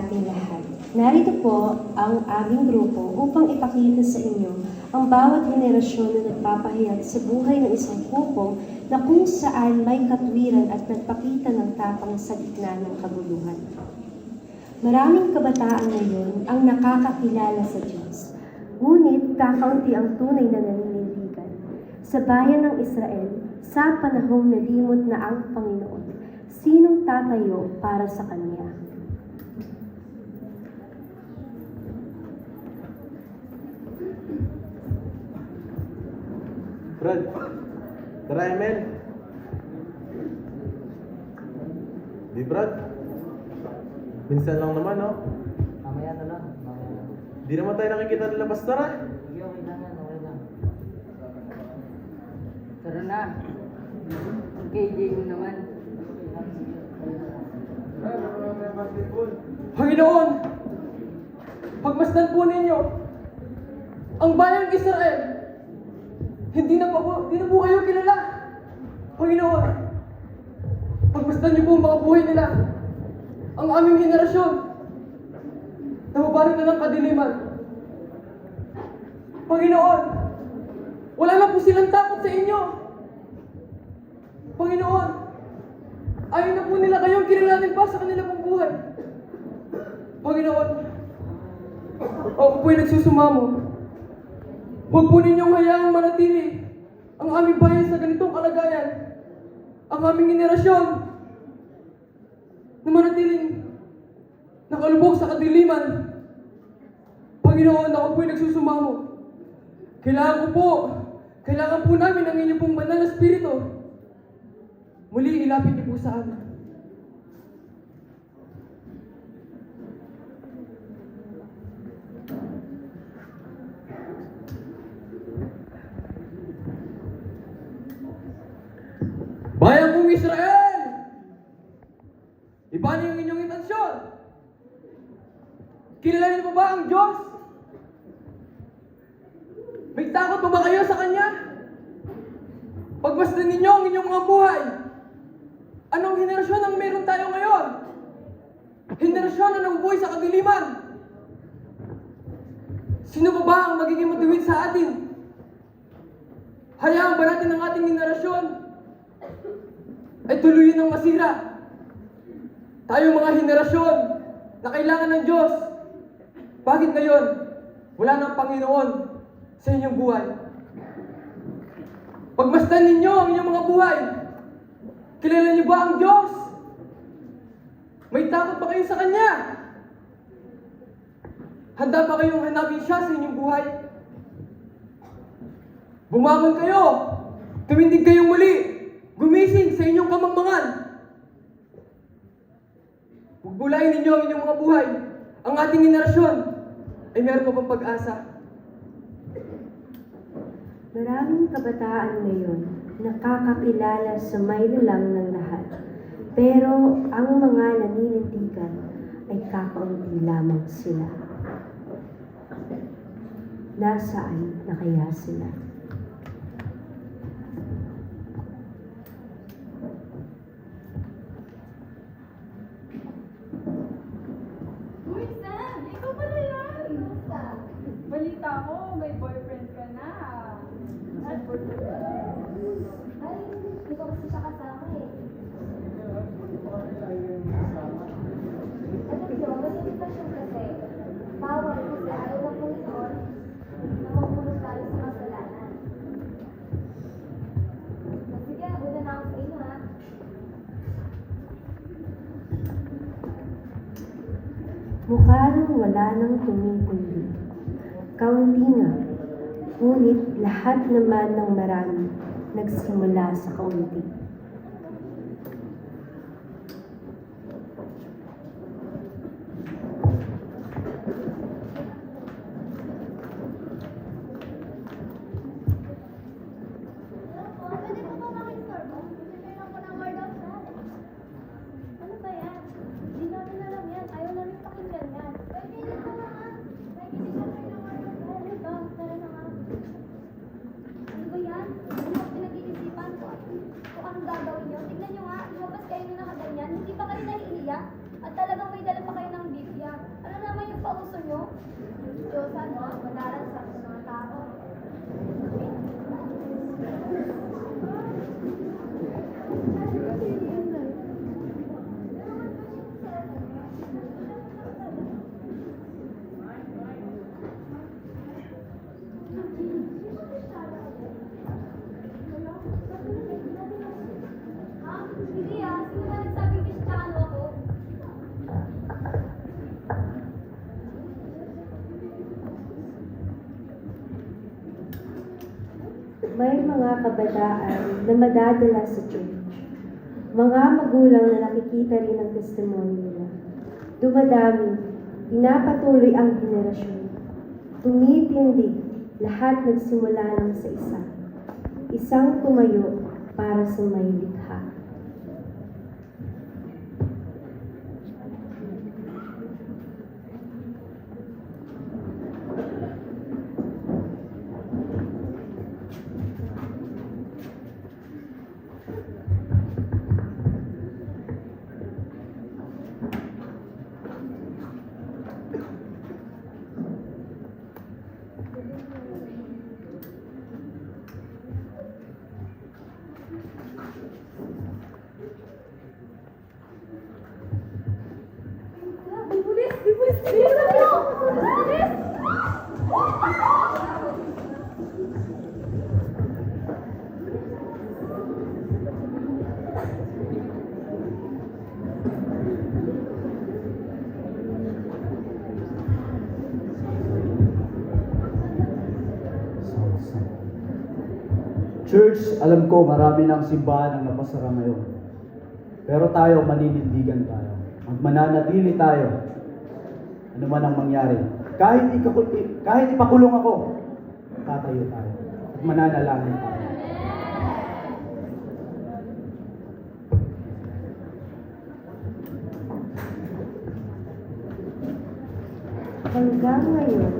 sa ating lahat. Narito po ang aming grupo upang ipakita sa inyo ang bawat henerasyon na nagpapahayag sa buhay ng isang grupo na kung saan may katwiran at nagpakita ng tapang sa gitna ng kaguluhan. Maraming kabataan ngayon ang nakakakilala sa Diyos, ngunit kakaunti ang tunay na naninindigan. Sa bayan ng Israel, sa panahong nalimot na ang Panginoon, sinong tatayo para sa Kanya? Brad, tara Emel. Di Brad, minsan lang naman, no? Mamaya na lang. Mamaya na. Di naman tayo nakikita nila pastor, ha? Sige, okay lang yan. Okay lang. Tara na. Ang KJ mo naman. Panginoon, pagmasdan po ninyo ang bayang Israel. Hindi na po kayo kilala. Panginoon, pagmasdan niyo po ang mga buhay nila. Ang aming henerasyon, nababarik na ng kadiliman. Panginoon, wala na po silang takot sa inyo. Panginoon, ayaw na po nila kayong kilalanin pa sa kanila pong buhay. Panginoon, ako po'y nagsusumamo. Huwag po ninyong hayaang manatili ang aming bayan sa ganitong kalagayan. Ang aming henerasyon na manatiling nakalubog sa kadiliman. Panginoon, ako po'y nagsusumamo. Kailangan po namin ang inyong pong banal na spirito. Muli, ilapit niyo po sa amin. Bayan kong Israel! Iba niyo ang inyong intensyon. Kilala niyo pa ba ang Diyos? May takot pa ba kayo sa Kanya? Pagmasdan ninyo ang inyong mga buhay. Anong henerasyon ang meron tayo ngayon? Henerasyon na nangbuhay sa kadiliman. Sino ba ang magiging matuwid sa atin? Hayaan ba natin ang ating henerasyon ay tuluyan ng masira? Tayo mga henerasyon na kailangan ng Diyos. Bakit ngayon wala ng Panginoon sa inyong buhay? Pagmasdan ninyo ang inyong mga buhay. Kilala niyo ba ang Diyos? May takot ba kayo sa Kanya? Handa ba kayong hanapin siya sa inyong buhay? Bumangon kayo! Tumindig kayong muli! Gumising sa inyong kamangmangan! Hugbulayin ninyo ang inyong mga buhay. Ang ating henerasyon ay meron pa pang pag-asa. Maraming kabataan ngayon nakakakilala sa may lalang ng lahat. Pero ang mga naninindigan ay kakaunti lamang sila. Nasaan na kaya sila? Uy, Sam! Ikaw pala yan! Balita ko, may boyfriend ka na. Ay, hindi ko kasi siya kasama eh. Alam niyo, may invitation kasi. Bawal kasi ayaw ng Panginoon na magpulot tayo sa kasalanan. Sige, una na ako sa inyo ha. Mukha nang wala nang tumituloy. Kaunti nga, ngunit lahat naman ng marami nagsimula sa kaunti. Pwede po ba makistore mo? Bibigay lang po ng word of God. Ano ba yan? Hindi namin alam yan. Ayaw namin pakinggan yan. Pwede na ka naman. Pwede din namin ng word of God. Ano ba? Tara na nga. Ano ba yan? Ano ba pinag-iisipan ko? Kung ano may mga kabataan na madadala sa church. Mga magulang na nakikita rin ang testimonyo nila. Dumadami, pinapatuloy ang henerasyon. Tumitindig, lahat nagsimula lang sa isa. Isang tumayo para sa may likha. Bibulis! Bibulis! Bilisan niyo! Bilis! Church, alam ko marami ng simbahan ang napasara ngayon. Pero tayo, maninindigan tayo. At mananatili tayo. Ano man ang mangyari. Kahit ipakulong ako, tatayo tayo. At mananalangin tayo. Hanggang ngayon,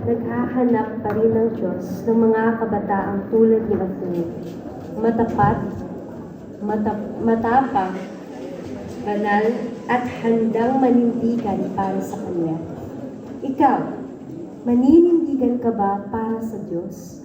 naghahanap pa rin ng Diyos ng mga kabataang tulad ni Apo. Matapat, matapang, banal, at handang manindigan para sa Kanya. Ikaw, maninindigan ka ba para sa Diyos?